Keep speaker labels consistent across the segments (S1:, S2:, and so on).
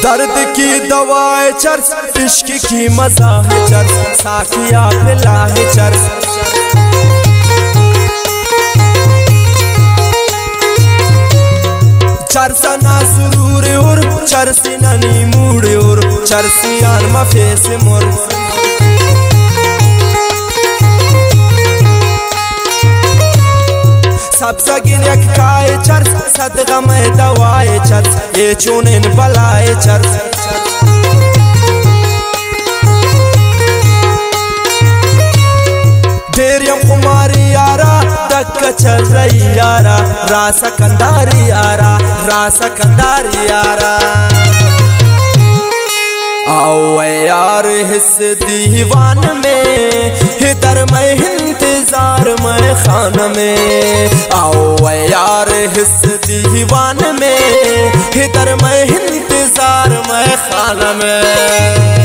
S1: दर्द की दवाए चर्च, इश्क की मजा है चर्च, साकिया पिला है चर्च। चरसना सुरूर और चरसी ननी मूड और चरसियान मफेस मोर। सब सगिन एक खाए चर्च, सदगा में दवाए चर्च, ये चुनिन बलाए चर्च। डेरियम कुमारी यारा दक्का चल रही यारा, रासा कंदारी यारा, रासा कंदारी यारा। आओ यार हिस दीवान में, हिदर में इंतजार में खान में। आओ यार हिस दीवान में, हिदर में इंतजार में खान में।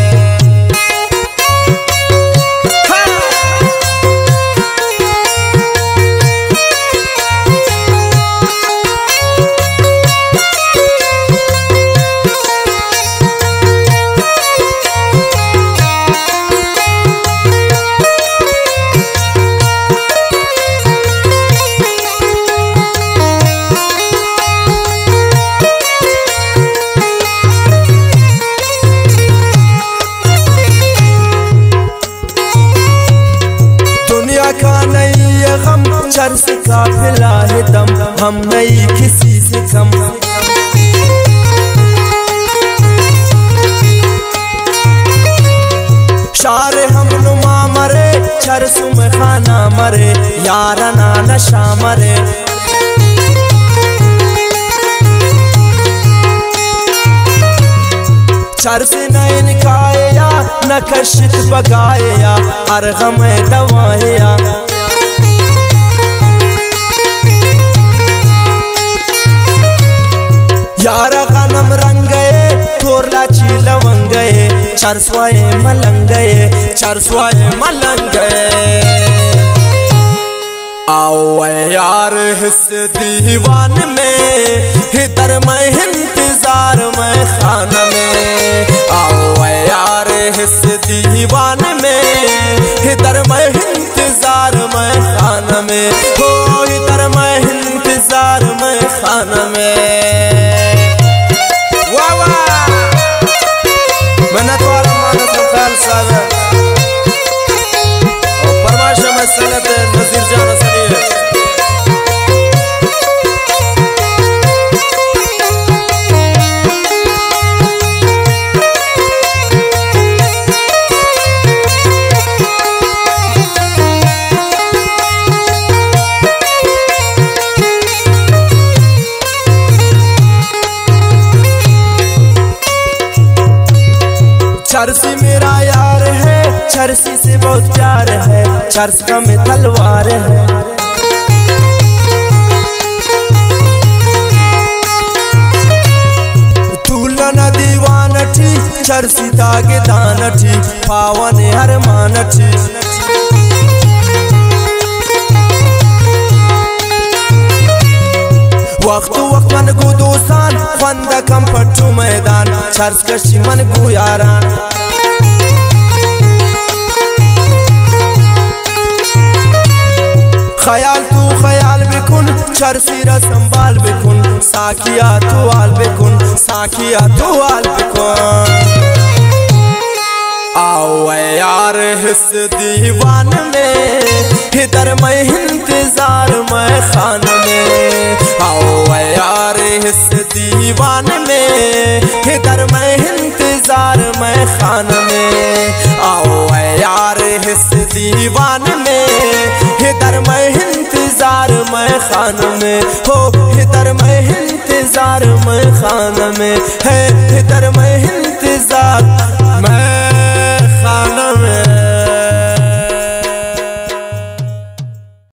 S1: चर्च का फिला है दम, हम नहीं किसी से कम। शार हम नुमा मरे, चर्च में खाना मरे, यारा ना नशा मरे। चर्च न इनकाए या न कशित बगाए या, हर गम दवाए या। यारा गनम रंग गए, थोरला लवंग गए, चरसवाए मलंग गए, चरसवाए मलंग गए। आओ यार हिस दीवान में, हिदर में इंतजार में खान में। आओ यार हिस दीवान में, हिदर में इंतजार में खान में। हो हिदर में इंतजार में खान में। नज़ीर जान असली है। चर्सी मेरा यार है, चर्सी से बहुत प्यार है, चर्च का में तलवार है। दूल्हा न दीवानठी, चर्सी तागे दानठी, पावन हर मानठी। वक्त वक्त मन को दोसान, फंदा कम पट्टू मैदान, चर्च कशी मन को यारान। ख्याल तू ख्याल बिकुन, चर्सी संभाल बिकुन, साकिया तो आल बिकुन, साकिया तो आल बिकुन। आओ यार हिस दीवान में, हिदर में इंतजार में खान में। आओ यार हिस दीवान में, हिदर में इंतजार में खान में। आओ यार हिस दीवान में, हिदर में इंतजार में खान में। हो हिदर में इंतजार में खान में है, हिदर में इंतजार